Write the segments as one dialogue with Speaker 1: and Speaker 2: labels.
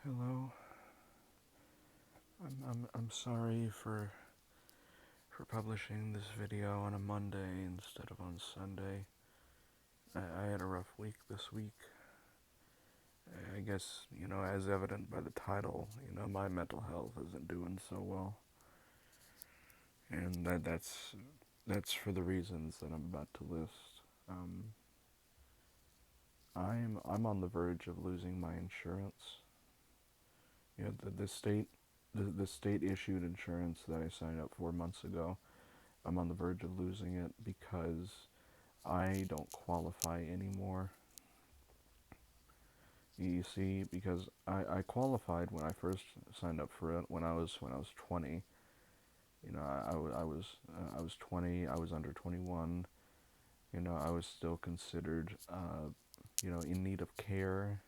Speaker 1: Hello. I'm sorry for publishing this video on a Monday instead of on Sunday. I had a rough week this week. I guess, as evident by the title, my mental health isn't doing so well. And that's for the reasons that I'm about to list. I'm on the verge of losing my insurance. The state issued insurance that I signed up for months ago. I'm on the verge of losing it because I don't qualify anymore. You see, because I qualified when I first signed up for it when I was 20. I was 20. I was under 21. I was still considered in need of care.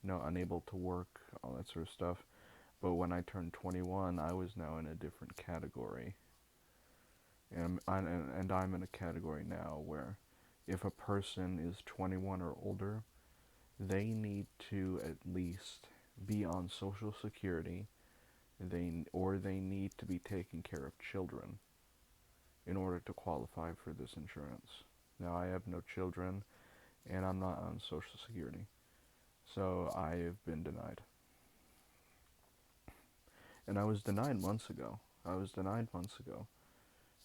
Speaker 1: Unable to work, all that sort of stuff. But when I turned 21, I was now in a different category. And I'm in a category now where if a person is 21 or older, they need to at least be on Social Security, they need to be taking care of children in order to qualify for this insurance. Now, I have no children, and I'm not on Social Security, so I've been denied. And I was denied months ago.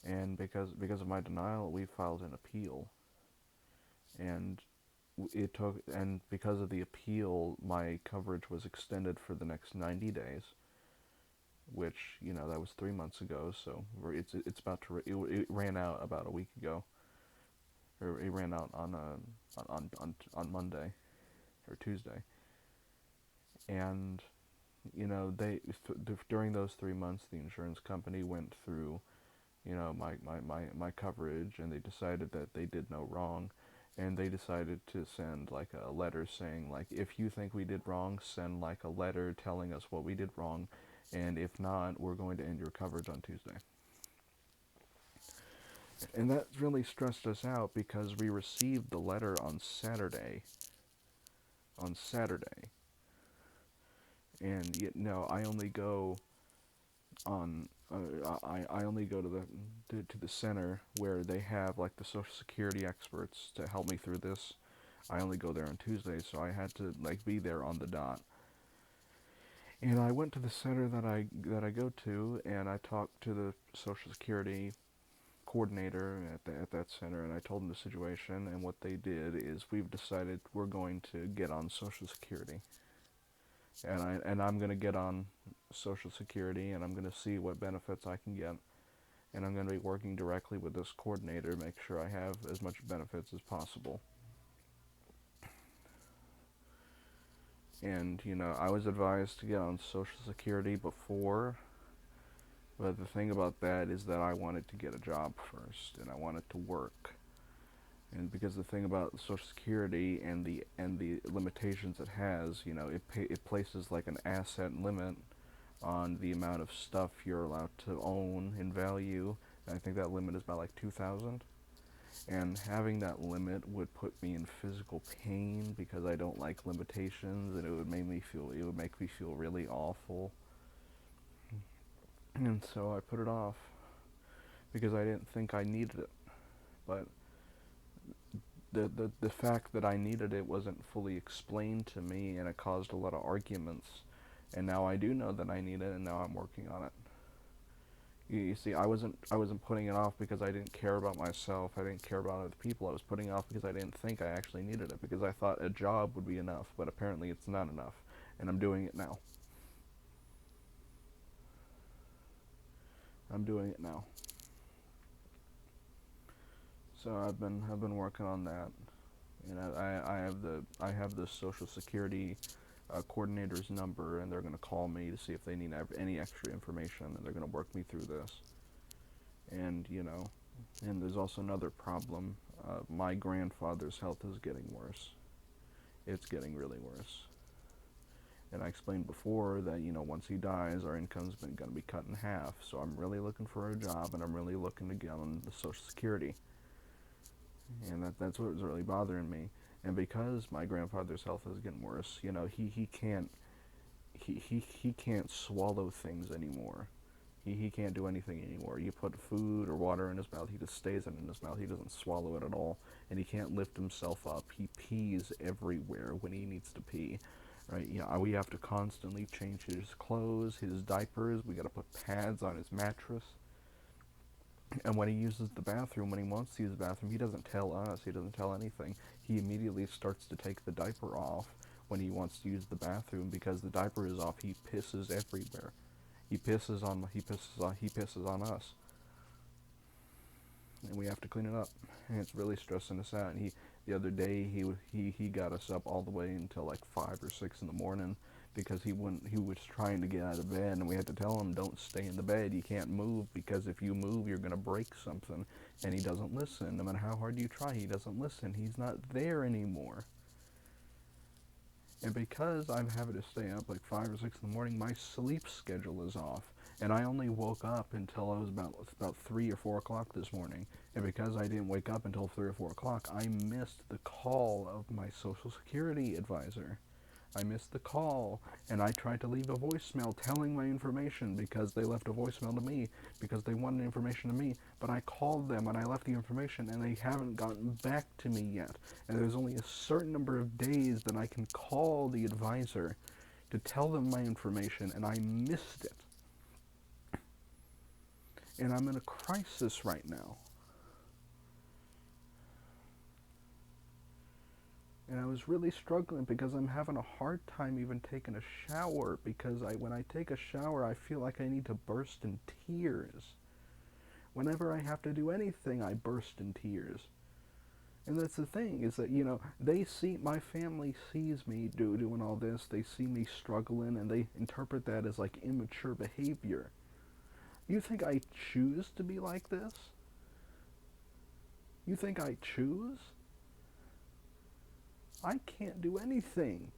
Speaker 1: And because of my denial, we filed an appeal, and because of the appeal, my coverage was extended for the next 90 days, which, that was 3 months ago, so it's about to, it ran out about a week ago, or it ran out on Monday, or Tuesday, and, during those 3 months, the insurance company went through, my coverage, and they decided that they did no wrong, and they decided to send like a letter saying, like, if you think we did wrong, send like a letter telling us what we did wrong, and if not, we're going to end your coverage on Tuesday. And that really stressed us out because we received the letter on Saturday. And yet, no, I only go on I only go to the center where they have like the Social Security experts to help me through this. I only go there on Tuesday, so I had to like be there on the dot. And I went to the center that I go to, and I talked to the Social Security coordinator at that center, and I told them the situation. And what they did is, we've decided we're going to get on Social Security, and I'm going to get on Social Security, and I'm going to see what benefits I can get, and I'm going to be working directly with this coordinator to make sure I have as much benefits as possible. And, I was advised to get on Social Security before, but the thing about that is that I wanted to get a job first, and I wanted to work. And because the thing about Social Security and the limitations it has, it places like an asset limit on the amount of stuff you're allowed to own in value. And I think that limit is about like 2,000. And having that limit would put me in physical pain because I don't like limitations, and it would make me feel really awful. And so I put it off because I didn't think I needed it. But the fact that I needed it wasn't fully explained to me, and it caused a lot of arguments. And now I do know that I need it, and now I'm working on it. You see, I wasn't putting it off because I didn't care about myself. I didn't care about other people. I was putting it off because I didn't think I actually needed it, because I thought a job would be enough, but apparently it's not enough, and I'm doing it now. I'm doing it now. So I've been working on that. I have the Social Security coordinator's number, and they're going to call me to see if they need any extra information, and they're going to work me through this. And and there's also another problem. My grandfather's health is getting worse. It's getting really worse. And I explained before that, once he dies, our income's going to be cut in half. So I'm really looking for a job, and I'm really looking to get on the Social Security. And that's what was really bothering me. And because my grandfather's health is getting worse, he can't he can't swallow things anymore. He can't do anything anymore. You put food or water in his mouth, he just stays it in his mouth. He doesn't swallow it at all, and he can't lift himself up. He pees everywhere when he needs to pee. Right? Yeah, we have to constantly change his clothes, his diapers. We got to put pads on his mattress. And when he uses the bathroom, when he wants to use the bathroom, he doesn't tell us. He doesn't tell anything. He immediately starts to take the diaper off when he wants to use the bathroom because the diaper is off. He pisses everywhere. He pisses on us, and we have to clean it up. And it's really stressing us out. And the other day, he got us up all the way until like 5 or 6 in the morning because he was trying to get out of bed, and we had to tell him, don't stay in the bed. You can't move because if you move, you're gonna break something. And he doesn't listen. No matter how hard you try, he doesn't listen. He's not there anymore. And because I'm having to stay up like 5 or 6 in the morning, my sleep schedule is off. And I only woke up until I was about 3 or 4 o'clock this morning. And because I didn't wake up until 3 or 4 o'clock, I missed the call of my Social Security advisor. I missed the call, and I tried to leave a voicemail telling my information because they left a voicemail to me because they wanted information to me. But I called them and I left the information, and they haven't gotten back to me yet. And there's only a certain number of days that I can call the advisor to tell them my information, and I missed it. And I'm in a crisis right now. And I was really struggling because I'm having a hard time even taking a shower because when I take a shower, I feel like I need to burst in tears. Whenever I have to do anything, I burst in tears. And that's the thing, is that, my family sees me doing all this. They see me struggling, and they interpret that as like immature behavior. You think I choose to be like this? You think I choose? I can't do anything.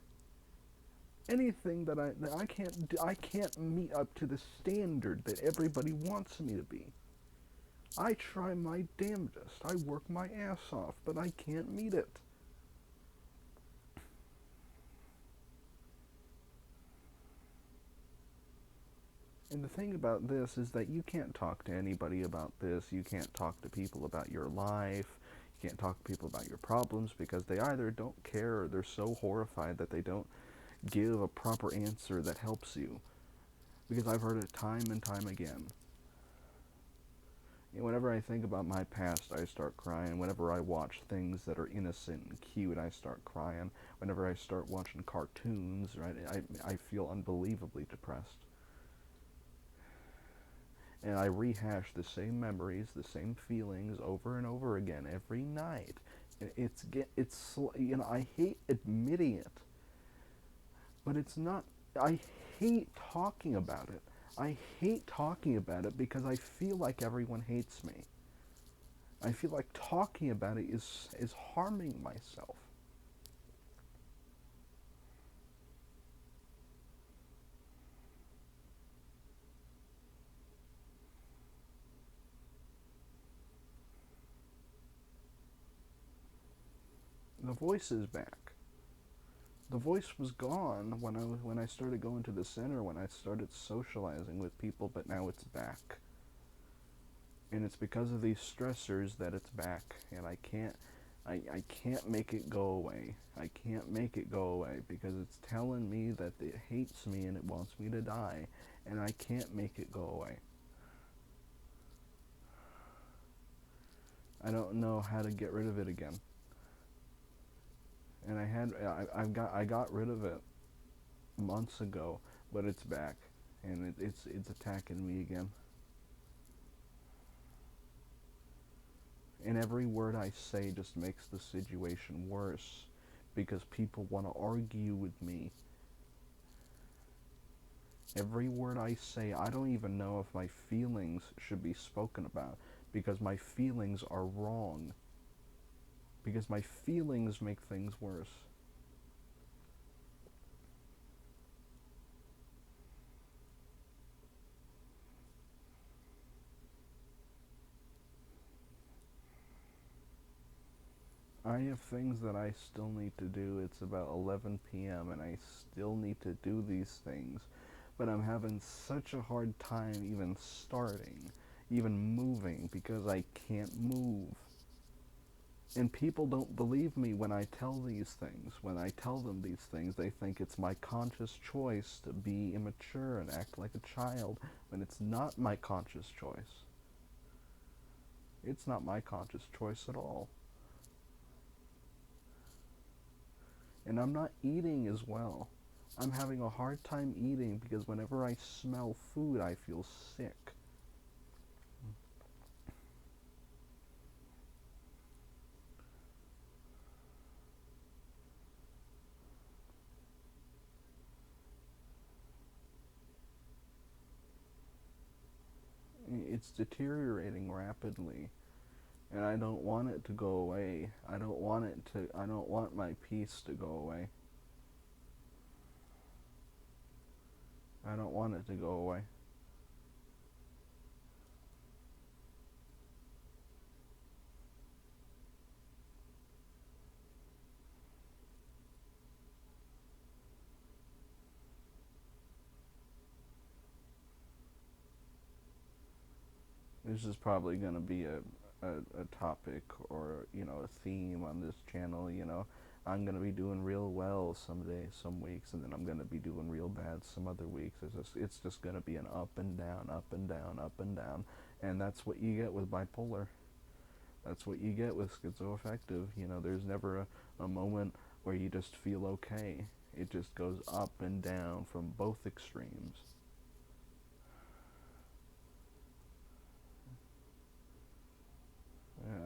Speaker 1: Anything that I can't do, I can't meet up to the standard that everybody wants me to be. I try my damnedest. I work my ass off, but I can't meet it. And the thing about this is that you can't talk to anybody about this. You can't talk to people about your life. You can't talk to people about your problems because they either don't care or they're so horrified that they don't give a proper answer that helps you. Because I've heard it time and time again. Whenever I think about my past, I start crying. Whenever I watch things that are innocent and cute, I start crying. Whenever I start watching cartoons, right, I feel unbelievably depressed. And I rehash the same memories, the same feelings over and over again every night. I hate admitting it, but it's not. I hate talking about it. I hate talking about it because I feel like everyone hates me. I feel like talking about it is harming myself. The voice is back. The voice was gone when I started going to the center, when I started socializing with people, but now it's back. And it's because of these stressors that it's back, and I can't make it go away. I can't make it go away because it's telling me that it hates me and it wants me to die, and I can't make it go away. I don't know how to get rid of it again. And I got rid of it months ago, but it's back, and it's attacking me again. And every word I say just makes the situation worse because people want to argue with me. Every word I say, I don't even know if my feelings should be spoken about because my feelings are wrong. Because my feelings make things worse. I have things that I still need to do. It's about 11 p.m. and I still need to do these things. But I'm having such a hard time even starting, even moving, because I can't move. And people don't believe me when I tell these things. When I tell them these things, they think it's my conscious choice to be immature and act like a child, when it's not my conscious choice. It's not my conscious choice at all. And I'm not eating as well. I'm having a hard time eating because whenever I smell food, I feel sick. It's deteriorating rapidly, and I don't want it to go away. I don't want my peace to go away. I don't want it to go away. This is probably going to be a topic, or, a theme on this channel. I'm going to be doing real well some days, some weeks, and then I'm going to be doing real bad some other weeks. It's just going to be an up and down, up and down, up and down. And that's what you get with bipolar. That's what you get with schizoaffective. There's never a moment where you just feel okay. It just goes up and down from both extremes.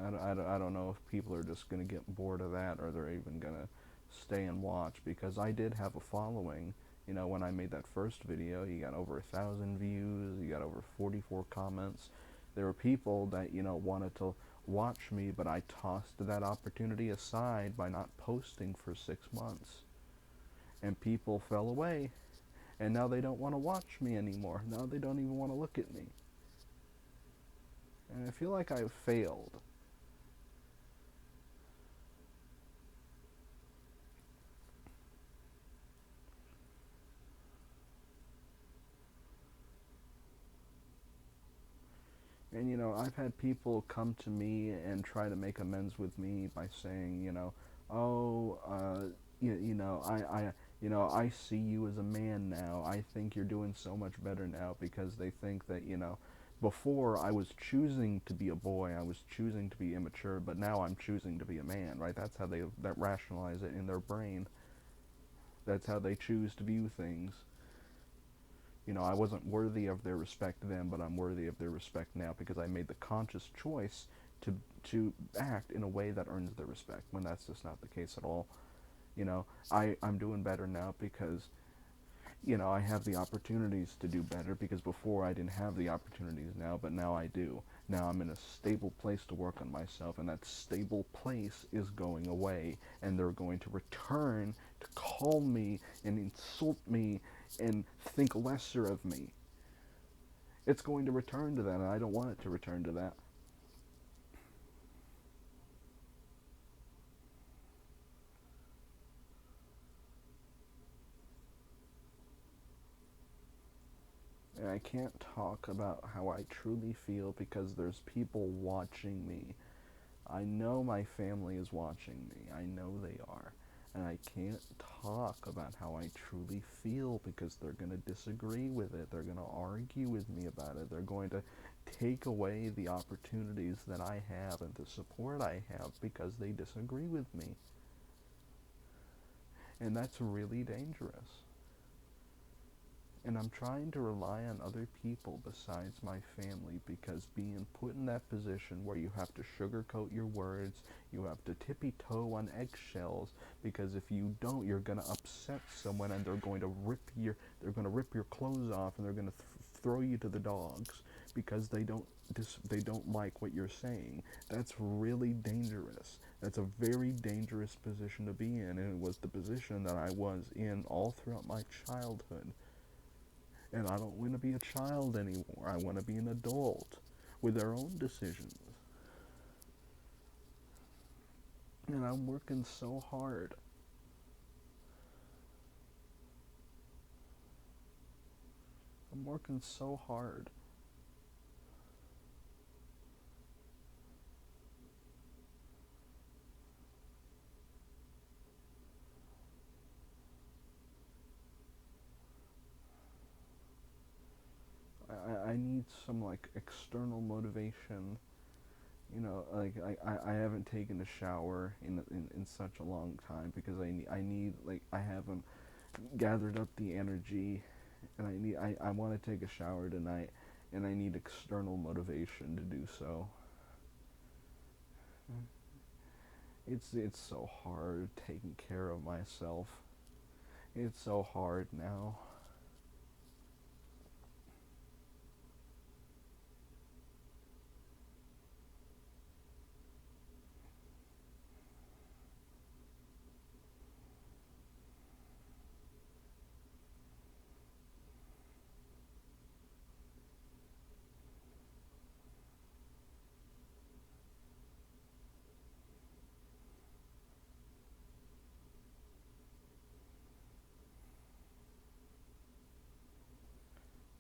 Speaker 1: I don't know if people are just going to get bored of that, or they're even going to stay and watch, because I did have a following. When I made that first video, you got over 1,000 views, you got over 44 comments. There were people that, wanted to watch me, but I tossed that opportunity aside by not posting for 6 months. And people fell away, and now they don't want to watch me anymore. Now they don't even want to look at me. And I feel like I've failed. And I've had people come to me and try to make amends with me by saying, oh, I see you as a man now. I think you're doing so much better now, because they think that, before I was choosing to be a boy, I was choosing to be immature, but now I'm choosing to be a man, right? That's how they that rationalize it in their brain. That's how they choose to view things. I wasn't worthy of their respect then, but I'm worthy of their respect now, because I made the conscious choice to act in a way that earns their respect, when that's just not the case at all. I'm doing better now because, I have the opportunities to do better, because before I didn't have the opportunities now, but now I do. Now I'm in a stable place to work on myself, and that stable place is going away, and they're going to return to call me and insult me and think lesser of me. It's going to return to that, and I don't want it to return to that. And I can't talk about how I truly feel, because there's people watching me. I know my family is watching me. I know they are. And I can't talk about how I truly feel, because they're going to disagree with it. They're going to argue with me about it. They're going to take away the opportunities that I have and the support I have, because they disagree with me. And that's really dangerous. And I'm trying to rely on other people besides my family, because being put in that position where you have to sugarcoat your words, you have to tippy-toe on eggshells, because if you don't, you're going to upset someone, and they're going to rip your clothes off, and they're going to throw you to the dogs, because they don't like what you're saying. That's really dangerous. That's a very dangerous position to be in, and it was the position that I was in all throughout my childhood. And I don't want to be a child anymore. I want to be an adult with their own decisions. And I'm working so hard. I'm working so hard. I need some like external motivation. Like I haven't taken a shower in such a long time because I need like I haven't gathered up the energy, and I want to take a shower tonight, and I need external motivation to do so. It's so hard taking care of myself. It's so hard now.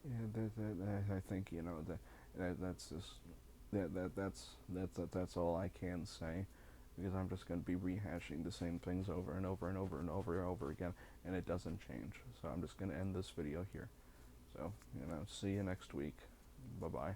Speaker 1: Yeah, I think that's just that's all I can say, because I'm just going to be rehashing the same things over and over and over and over and over again, and it doesn't change. So I'm just going to end this video here. So see you next week. Bye bye.